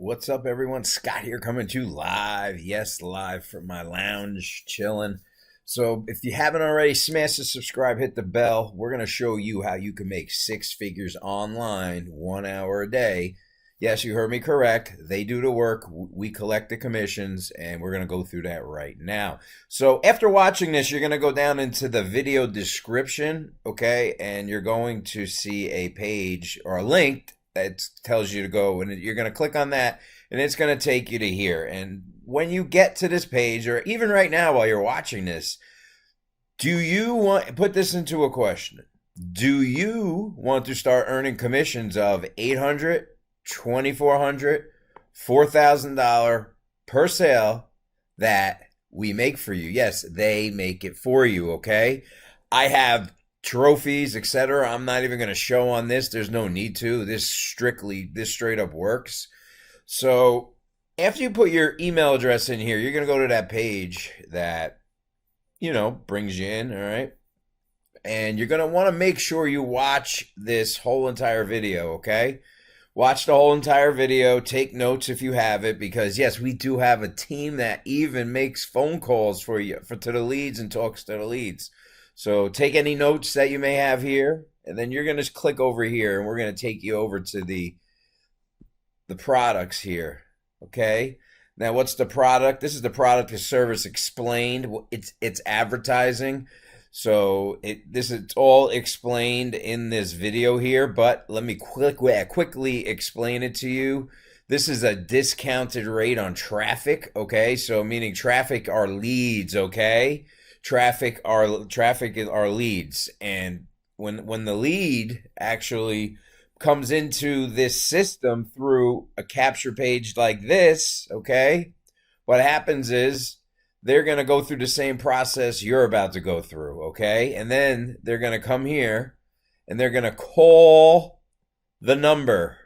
What's up, everyone? Scott here coming to you live. Yes, live from my lounge, chilling. So, if you haven't already, smash the subscribe, hit the bell. We're going to show you how you can make six figures online, 1 hour a day. Yes, you heard me correct. They do the work. We collect the commissions, and we're going to go through that right now. So, after watching this, you're going to go down into the video description, okay? And you're going to see a page or a link that tells you to go, and you're going to click on that, and it's going to take you to here. And when you get to this page, or even right now while you're watching this, do you want, put this into a question, do you want to start earning commissions of $800, $2,400, $4,000 per sale that we make for you? Yes, they make it for you, okay? I have trophies, etc. I'm not even going to show on this. There's no need to. This straight up works. So after you put your email address in here, you're going to go to that page that, brings you in, all right? And you're going to want to make sure you watch this whole entire video, okay? Watch the whole entire video. Take notes if you have it, because yes, we do have a team that even makes phone calls for you, to the leads, and talks to the leads. So take any notes that you may have here, and then you're going to click over here, and we're going to take you over to the products here, okay? Now, what's the product? This is the product or service explained. It's advertising. So it's all explained in this video here, but let me quickly explain it to you. This is a discounted rate on traffic, okay? So meaning traffic are leads, okay? Traffic are leads, and when the lead actually comes into this system through a capture page like this, okay, what happens is they're going to go through the same process you're about to go through, okay? And then they're going to come here and they're going to call the number,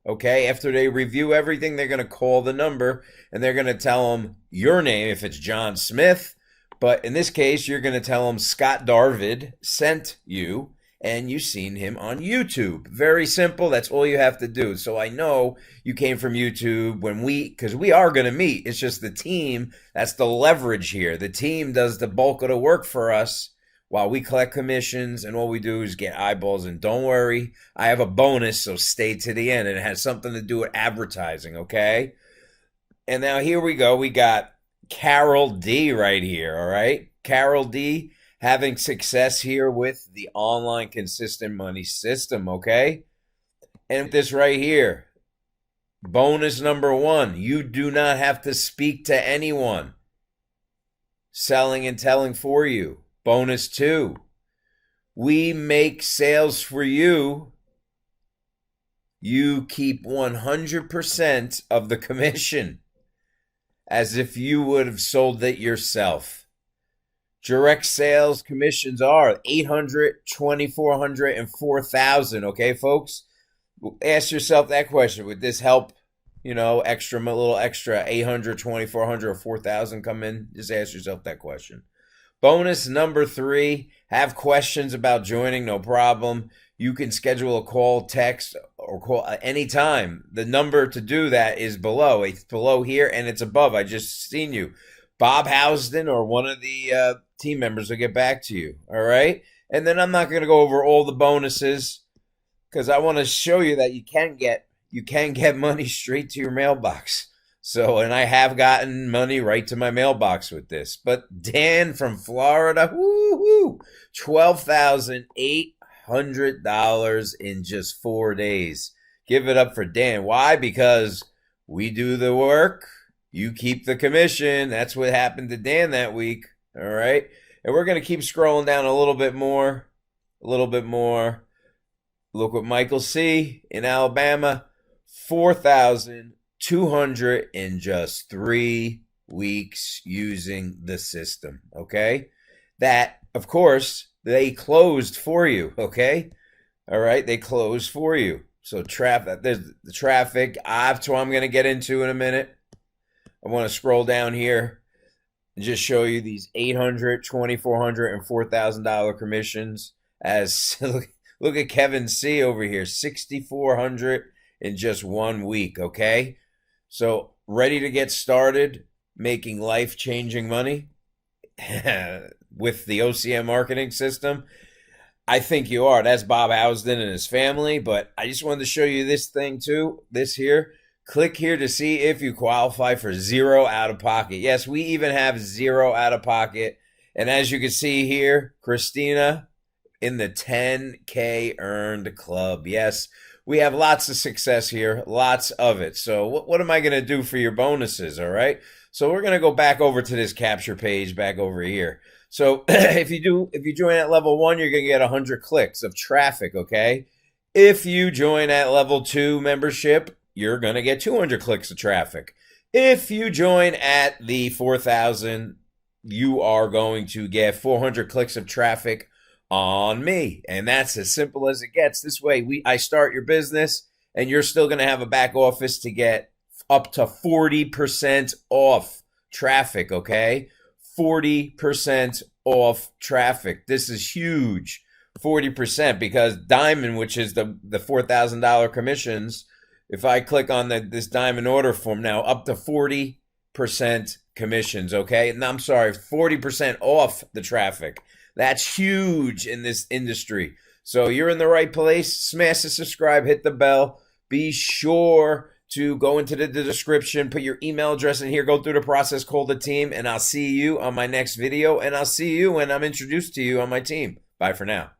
okay? After they review everything, they're going to call the number, and they're going to tell them your name if it's John Smith. But in this case, you're going to tell them Scott Darvid sent you, and you've seen him on YouTube. Very simple. That's all you have to do. So I know you came from YouTube because we are going to meet. It's just the team. That's the leverage here. The team does the bulk of the work for us while we collect commissions, and all we do is get eyeballs. And don't worry, I have a bonus, so stay to the end. And it has something to do with advertising, okay? And now here we go. We got Carol D right here, all right? Carol D having success here with the online consistent money system, okay? And this right here, bonus number 1, you do not have to speak to anyone. Selling and telling for you. Bonus 2, we make sales for you. You keep 100% of the commission, as if you would have sold it yourself. Direct sales commissions are $800, $2,400, and $4,000. Okay, folks? Ask yourself that question. Would this help, a little extra $800, $2,400, or $4,000 come in? Just ask yourself that question. Bonus number 3, have questions about joining, no problem. You can schedule a call, text, or call anytime. The number to do that is below. It's below here, and it's above. I just seen you. Bob Housden or one of the team members will get back to you, all right? And then I'm not going to go over all the bonuses, because I want to show you that you can get money straight to your mailbox. So, and I have gotten money right to my mailbox with this. But Dan from Florida, woohoo, $12,800 in just 4 days. Give it up for Dan. Why? Because we do the work, you keep the commission. That's what happened to Dan that week. All right. And we're going to keep scrolling down a little bit more. Look what Michael C. in Alabama, $4,200 in just 3 weeks using the system. Okay. That, of course, they closed for you. Okay. All right. They closed for you. So there's the traffic. That's what I'm going to get into in a minute. I want to scroll down here and just show you these $800, $2,400, and $4,000 commissions. As look at Kevin C over here, $6,400 in just 1 week. Okay, So, ready to get started making life-changing money with the OCM marketing system? I think you are. That's Bob Housden and his family. But I just wanted to show you this thing too. This here. Click here to see if you qualify for zero out of pocket. Yes, we even have zero out of pocket. And as you can see here, Christina in the 10K earned club. Yes, we have lots of success here, lots of it. So what am I going to do for your bonuses? All right. So we're going to go back over to this capture page back over here. So if you join at level 1, you're going to get 100 clicks of traffic, okay? If you join at level 2 membership, you're going to get 200 clicks of traffic. If you join at the 4,000, you are going to get 400 clicks of traffic on me. And that's as simple as it gets. This way, I start your business, and you're still going to have a back office to get up to 40% off traffic, okay? 40% off traffic. This is huge. 40%, because Diamond, which is the $4,000 commissions, if I click on this Diamond order form now, up to 40% commissions, okay? And I'm sorry, 40% off the traffic. That's huge in this industry. So you're in the right place. Smash the subscribe, hit the bell. Be sure to go into the description, put your email address in here, go through the process, call the team, and I'll see you on my next video, and I'll see you when I'm introduced to you on my team. Bye for now.